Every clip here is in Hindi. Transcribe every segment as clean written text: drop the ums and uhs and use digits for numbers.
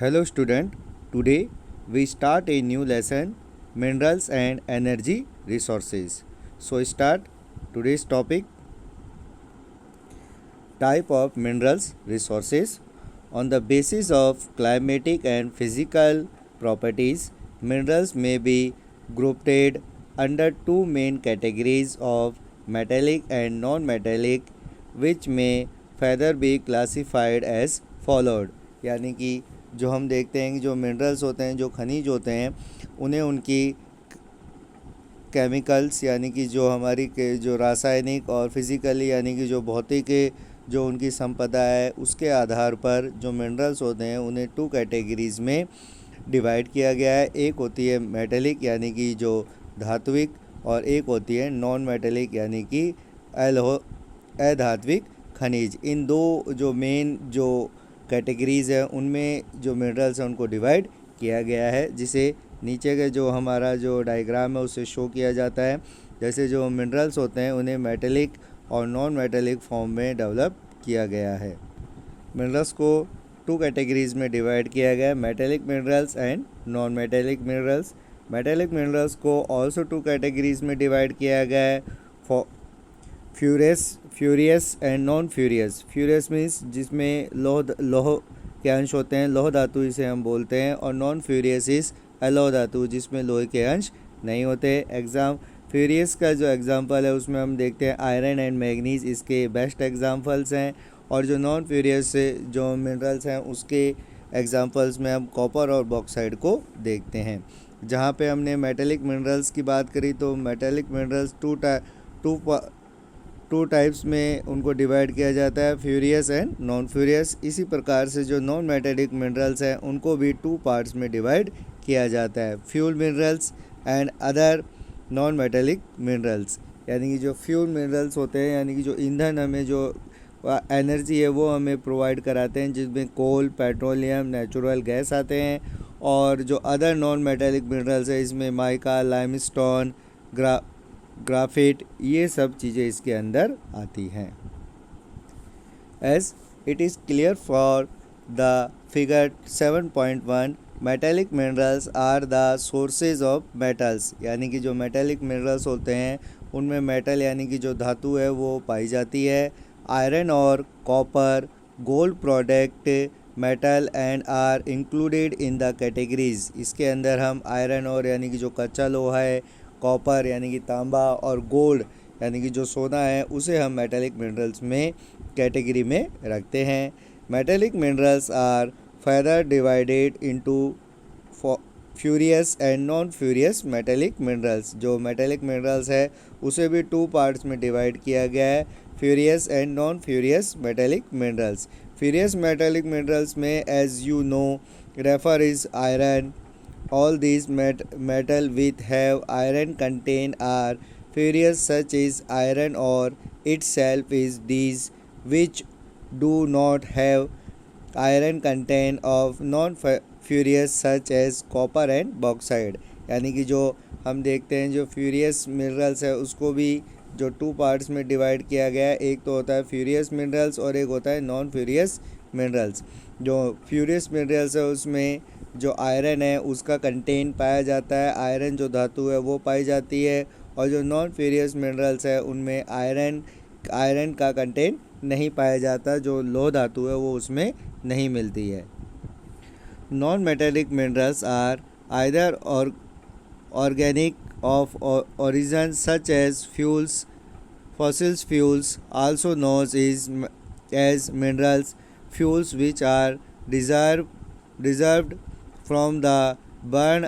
Hello student, today we start a new lesson, minerals and energy resources. So start today's topic, type of minerals resources. On the basis of climatic and physical properties, minerals may be grouped under two main categories of metallic and non-metallic, which may further be classified as followed. यानी कि जो हम देखते हैं कि जो मिनरल्स होते हैं, जो खनिज होते हैं, उन्हें उनकी केमिकल्स यानी कि जो हमारी के जो रासायनिक और फिज़िकली यानी कि जो भौतिक जो उनकी संपदा है उसके आधार पर जो मिनरल्स होते हैं उन्हें टू कैटेगरीज़ में डिवाइड किया गया है। एक होती है मेटेलिक यानी कि जो धात्विक और एक होती है नॉन मेटेलिक यानी कि अधात्विक खनिज। इन दो जो मेन जो कैटेगरीज़ हैं उनमें जो मिनरल्स हैं उनको डिवाइड किया गया है, जिसे नीचे के जो हमारा जो डायग्राम है उससे शो किया जाता है। जैसे जो मिनरल्स होते हैं उन्हें मेटेलिक और नॉन मेटेलिक फॉर्म में डेवलप किया गया है। मिनरल्स को टू कैटेगरीज़ में डिवाइड किया गया है, metallic minerals and non metallic minerals. Metallic minerals को ऑल्सो टू कैटेगरीज़ में डिवाइड किया गया है, ferrous and non furious. Furious means जिसमें लोह के अंश होते हैं, लोह धातु इसे हम बोलते हैं, और नॉन फ्यूरियस इस अलोह धातु जिसमें लोहे के अंश नहीं होते। फ्यूरियस का जो एग्जांपल है उसमें हम देखते हैं आयरन एंड मैग्नीज इसके बेस्ट एग्जांपल्स हैं, और जो नॉन फ्यूरियस से जो मिनरल्स हैं उसके एग्जांपल्स में हम कॉपर और बॉक्साइड को देखते हैं। जहाँ पे हमने मेटेलिक मिनरल्स की बात करी तो मेटेलिक मिनरल्स टू टाइप्स में उनको डिवाइड किया जाता है, फ्यूरियस एंड नॉन फ्यूरियस। इसी प्रकार से जो नॉन मेटेलिक मिनरल्स हैं उनको भी टू पार्ट्स में डिवाइड किया जाता है, fuel minerals and other non metallic minerals. यानी कि जो फ्यूल मिनरल्स होते हैं यानी कि जो ईंधन हमें जो एनर्जी है वो हमें प्रोवाइड कराते हैं, जिसमें कोल, पेट्रोलियम, नेचुरल गैस आते हैं। और जो अदर नॉन मेटेलिक मिनरल्स है इसमें माइका, लाइमस्टोन, ग्राफाइट, ये सब चीज़ें इसके अंदर आती हैं। As it is clear for the figure 7.1, metallic minerals are the sources of metals. यानी कि जो मेटेलिक मिनरल्स होते हैं उनमें मेटल यानी कि जो धातु है वो पाई जाती है। आयरन और copper, gold product, metal and are included in the categories. इसके अंदर हम आयरन और यानी कि जो कच्चा लोहा है, कॉपर यानी कि तांबा, और गोल्ड यानी कि जो सोना है उसे हम मेटेलिक मिनरल्स में कैटेगरी में रखते हैं। Metallic minerals are further divided into ferrous and non ferrous metallic minerals. जो मेटेलिक मिनरल्स है उसे भी टू पार्ट्स में डिवाइड किया गया है, ferrous and non ferrous metallic minerals. Ferrous metallic minerals में as you know refer is iron. All these metal which have iron content are furious, such as iron ore itself is these which do not have iron content of non-furious such as copper and bauxite। यानी कि जो हम देखते हैं जो फ्यूरियस मिनरल्स है उसको भी जो टू पार्ट्स में डिवाइड किया गया है, एक तो होता है फ्यूरियस मिनरल्स और एक होता है नॉन फ्यूरियस मिनरल्स। जो फ्यूरियस मिनरल्स है उसमें जो आयरन है उसका कंटेंट पाया जाता है, आयरन जो धातु है वो पाई जाती है, और जो नॉन फेरियस मिनरल्स है उनमें आयरन का कंटेंट नहीं पाया जाता, जो लोह धातु है वो उसमें नहीं मिलती है। Non metallic minerals are either organic of origin such as fuels, fossil fuels, also known as minerals, fuels which are derived from the burn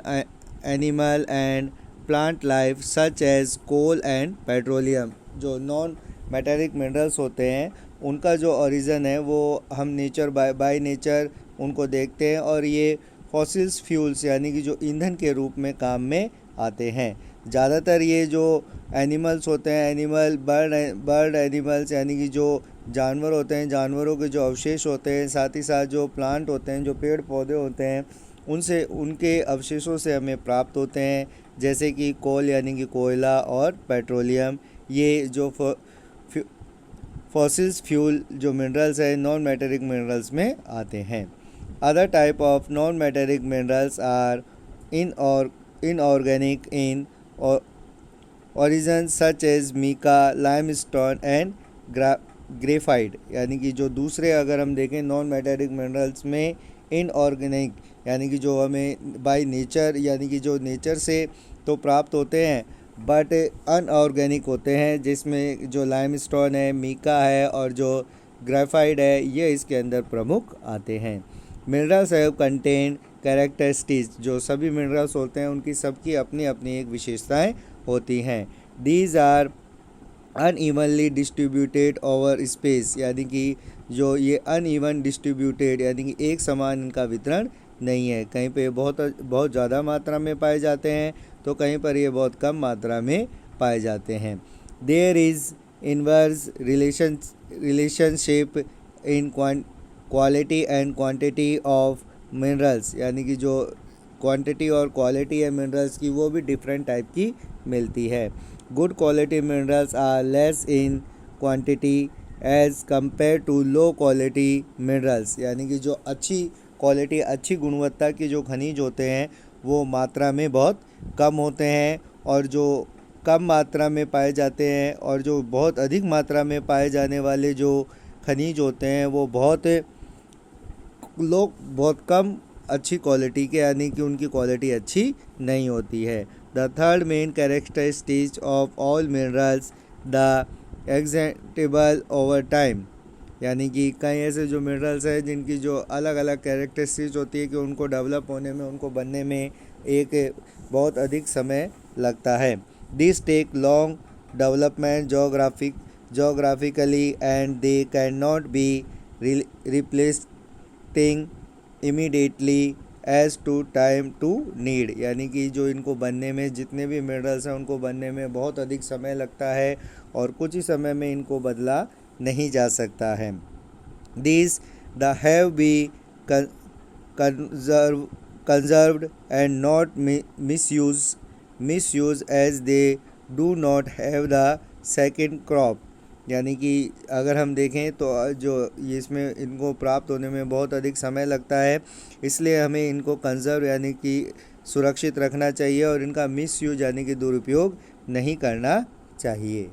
animal and plant life such as coal and petroleum। जो नॉन मेटेलिक मिनरल्स होते हैं उनका जो ओरिजिन है वो हम नेचर बाय नेचर उनको देखते हैं, और ये फॉसिल्स फ्यूल्स यानी कि जो ईंधन के रूप में काम में आते हैं। ज़्यादातर ये जो एनिमल्स होते हैं, बर्ड एनिमल्स यानी कि जो जानवर होते हैं, जानवरों के जो अवशेष होते हैं, साथ ही साथ जो प्लांट होते हैं, जो पेड़ पौधे होते हैं, उनसे उनके अवशेषों से हमें प्राप्त होते हैं, जैसे कि कोल यानी कि कोयला और पेट्रोलियम। ये जो फॉसिल्स फ्यूल जो मिनरल्स है नॉन मेटेलिक मिनरल्स में आते हैं। Other type of non-metallic minerals are inorganic in origin such as mica, limestone and graphite. यानी कि जो दूसरे अगर हम देखें नॉन मेटेलिक मिनरल्स में इनऑर्गेनिक यानी कि जो हमें बाय नेचर यानी कि जो नेचर से तो प्राप्त होते हैं बट अनऑर्गेनिक होते हैं, जिसमें जो लाइमस्टोन है, मीका है और जो ग्रेफाइट है, ये इसके अंदर प्रमुख आते हैं। मिनरल्स हैव कंटेन कैरेक्टरिस्टिक्स, जो सभी मिनरल्स होते हैं उनकी सबकी अपनी अपनी एक विशेषताएं होती हैं। These are unevenly distributed over space, यानी कि जो ये अनइवन डिस्ट्रीब्यूटेड यानी कि एक समान इनका वितरण नहीं है। कहीं पे बहुत ज़्यादा मात्रा में पाए जाते हैं तो कहीं पर ये बहुत कम मात्रा में पाए जाते हैं। There is inverse relationship in quality and quantity of minerals, यानी कि जो क्वांटिटी और क्वालिटी है मिनरल्स की वो भी डिफरेंट टाइप की मिलती है। Good quality minerals are less in quantity as compare to low quality minerals, यानी कि जो अच्छी क्वालिटी अच्छी गुणवत्ता के जो खनिज होते हैं वो मात्रा में बहुत कम होते हैं, और जो कम मात्रा में पाए जाते हैं और जो बहुत अधिक मात्रा में पाए जाने वाले जो खनिज होते हैं वो बहुत कम अच्छी क्वालिटी के, यानी कि उनकी क्वालिटी अच्छी नहीं होती है। The third main characteristics of all minerals the acceptable over time, यानी कि कई ऐसे जो मिनरल्स हैं जिनकी जो अलग अलग कैरेक्टरिस्टिक्स होती है कि उनको डेवलप होने में, उनको बनने में एक बहुत अधिक समय लगता है। This take long development geographically and they can not be replacing immediately as to time to need, यानी कि जो इनको बनने में जितने भी मिनरल्स हैं उनको बनने में बहुत अधिक समय लगता है और कुछ ही समय में इनको बदला नहीं जा सकता है। These the have be conserved and not misused as they do not have the second crop, यानी कि अगर हम देखें तो जो इसमें इनको प्राप्त होने में बहुत अधिक समय लगता है, इसलिए हमें इनको कंजर्व यानी कि सुरक्षित रखना चाहिए और इनका मिसयूज यानी कि दुरुपयोग नहीं करना चाहिए।